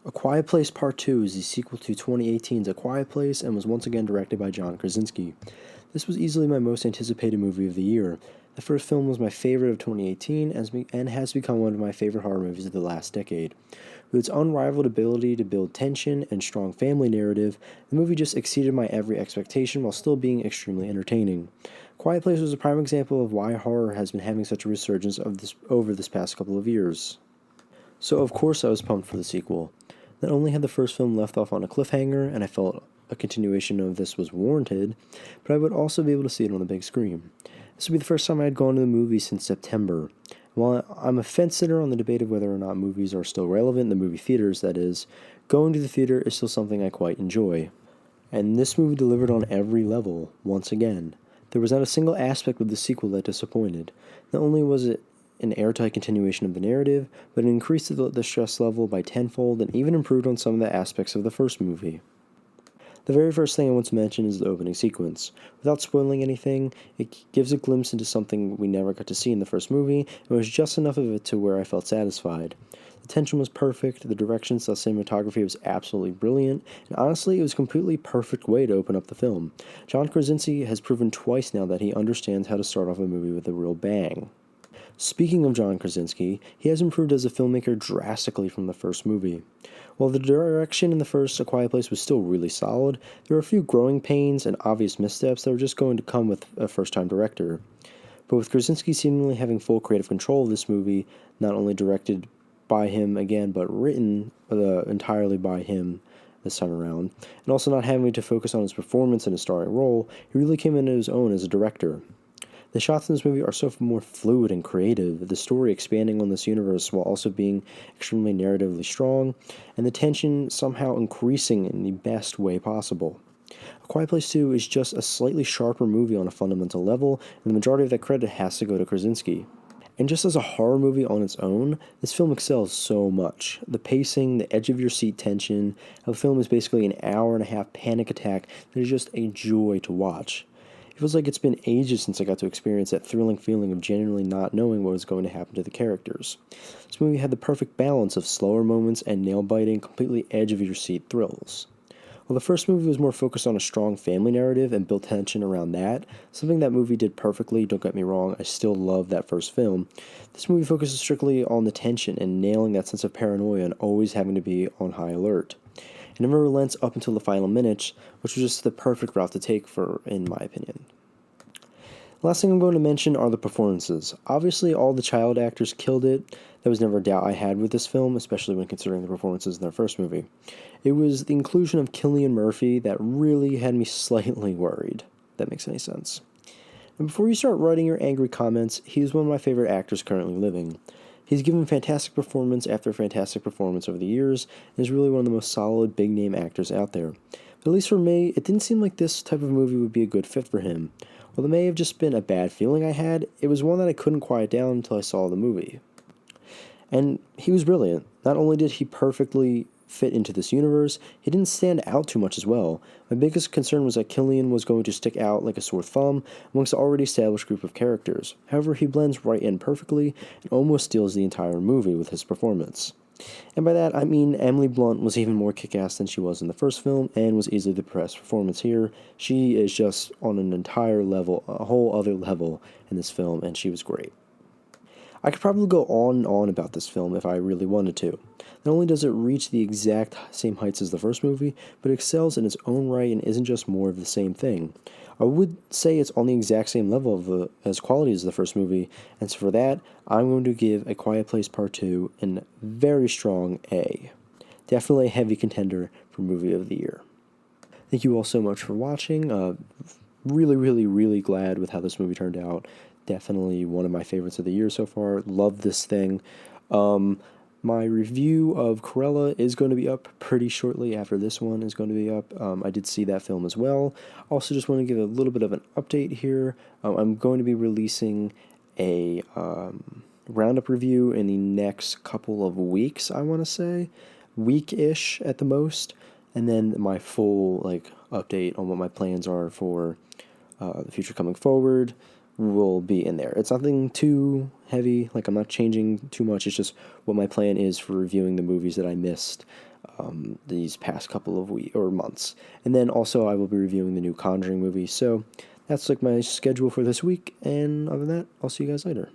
A Quiet Place Part 2 is the sequel to 2018's A Quiet Place and was once again directed by John Krasinski. This was easily my most anticipated movie of the year. The first film was my favorite of 2018 and has become one of my favorite horror movies of the last decade. With its unrivaled ability to build tension and strong family narrative, the movie just exceeded my every expectation while still being extremely entertaining. Quiet Place was a prime example of why horror has been having such a resurgence over this past couple of years. So of course I was pumped for the sequel. Not only had the first film left off on a cliffhanger, and I felt a continuation of this was warranted, but I would also be able to see it on the big screen. This would be the first time I had gone to the movies since September. While I'm a fence sitter on the debate of whether or not movies are still relevant in the movie theaters, that is, going to the theater is still something I quite enjoy. And this movie delivered on every level, once again. There was not a single aspect of the sequel that disappointed. Not only was it an airtight continuation of the narrative, but it increased the stress level by tenfold and even improved on some of the aspects of the first movie. The very first thing I want to mention is the opening sequence. Without spoiling anything, it gives a glimpse into something we never got to see in the first movie, and was just enough of it to where I felt satisfied. The tension was perfect, the directions, the cinematography was absolutely brilliant, and honestly, it was a completely perfect way to open up the film. John Krasinski has proven twice now that he understands how to start off a movie with a real bang. Speaking of John Krasinski, he has improved as a filmmaker drastically from the first movie. While the direction in the first A Quiet Place was still really solid, there were a few growing pains and obvious missteps that were just going to come with a first-time director. But with Krasinski seemingly having full creative control of this movie, not only directed by him again, but written entirely by him this time around, and also not having to focus on his performance in a starring role, he really came into his own as a director. The shots in this movie are so more fluid and creative, the story expanding on this universe while also being extremely narratively strong, and the tension somehow increasing in the best way possible. A Quiet Place 2 is just a slightly sharper movie on a fundamental level, and the majority of that credit has to go to Krasinski. And just as a horror movie on its own, this film excels so much. The pacing, the edge-of-your-seat tension, how the film is basically an hour-and-a-half panic attack that is just a joy to watch. It feels like it's been ages since I got to experience that thrilling feeling of genuinely not knowing what was going to happen to the characters. This movie had the perfect balance of slower moments and nail-biting, completely edge-of-your-seat thrills. While the first movie was more focused on a strong family narrative and built tension around that, something that movie did perfectly, don't get me wrong, I still love that first film, this movie focuses strictly on the tension and nailing that sense of paranoia and always having to be on high alert. It never relents up until the final minutes, which was just the perfect route to take in my opinion. The last thing I'm going to mention are the performances. Obviously, all the child actors killed it. There was never a doubt I had with this film, especially when considering the performances in their first movie. It was the inclusion of Cillian Murphy that really had me slightly worried, if that makes any sense. And before you start writing your angry comments, he is one of my favorite actors currently living. He's given fantastic performance after fantastic performance over the years, and is really one of the most solid big-name actors out there. But at least for me, it didn't seem like this type of movie would be a good fit for him. While it may have just been a bad feeling I had, it was one that I couldn't quiet down until I saw the movie. And he was brilliant. Not only did he perfectly fit into this universe, he didn't stand out too much as well. My biggest concern was that Cillian was going to stick out like a sore thumb amongst the already established group of characters. However, he blends right in perfectly and almost steals the entire movie with his performance. And by that, I mean Emily Blunt was even more kick-ass than she was in the first film, and was easily the best performance here. She is just on an entire level, a whole other level in this film, and she was great. I could probably go on and on about this film if I really wanted to. Not only does it reach the exact same heights as the first movie, but it excels in its own right and isn't just more of the same thing. I would say it's on the exact same level as quality as the first movie, and so for that, I'm going to give A Quiet Place Part 2 a very strong A. Definitely a heavy contender for Movie of the Year. Thank you all so much for watching. Really glad with how this movie turned out. Definitely one of my favorites of the year so far. Love this thing. My review of Cruella is going to be up pretty shortly after this one is going to be up. I did see that film as well. Also just want to give a little bit of an update here. I'm going to be releasing a roundup review in the next couple of weeks, I want to say. Week-ish at the most. And then my full update on what my plans are for the future coming forward will be in there. It's nothing too heavy, I'm not changing too much, it's just what my plan is for reviewing the movies that I missed these past couple of weeks or months. And then also I will be reviewing the new Conjuring movie. So that's like my schedule for this week. And other than that, I'll see you guys later.